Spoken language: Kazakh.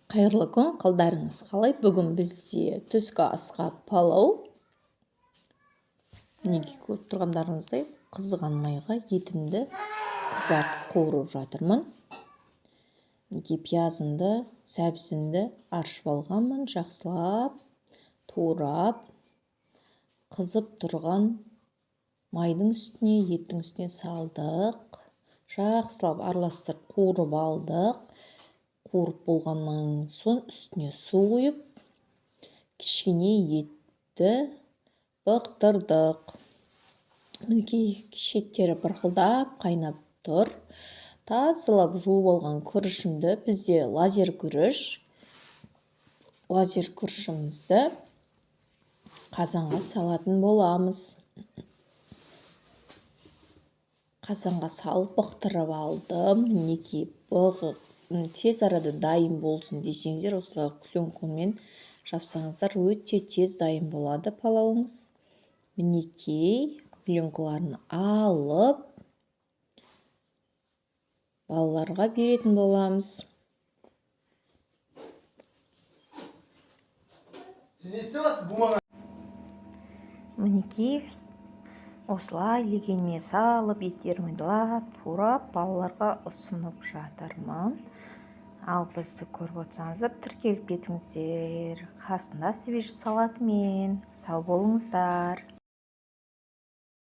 Қайырлы күн, қалдарыңыз қалай? Бүгін бізде түскі асқа палау. Мінекей көріп тұрғандарыңыздай қызған майға етімді қызартып қуырып жатырмын. Мінекей пиязымды, сәбізімді аршып алғанмын, жақсылап турап, қызып тұрған майдың үстіне, еттің үстіне салдық. Жақсылап араластырып қуырып алдық. Қуырып болғаннан соң үстіне су құйып, кішкене етті бұқтырдық. Мінекей шеттері бұрқылдап қайнап тұр. Тазалап жуып алған күрішімді, бізде лазер күріш. Лазер күрішімізді қазанға салатын боламыз. Қазанға салып бұқтырып алдым. Мінекей тез арада дайын болсын десеңіздер, осылай пленкамен жапсаңыздар, өте тез дайын болады палауыңыз. Мінекей пленкаларын алып балаларға беретін боламыз. Мінекей осылай легеніне салып, еттерін майлап, турап балаларға ұсынып жатырмын. Ал бізді көріп отырсаңыздар, тіркеліп кетіңіздер. Қасында свежий салатымен. Сау болыңыздар.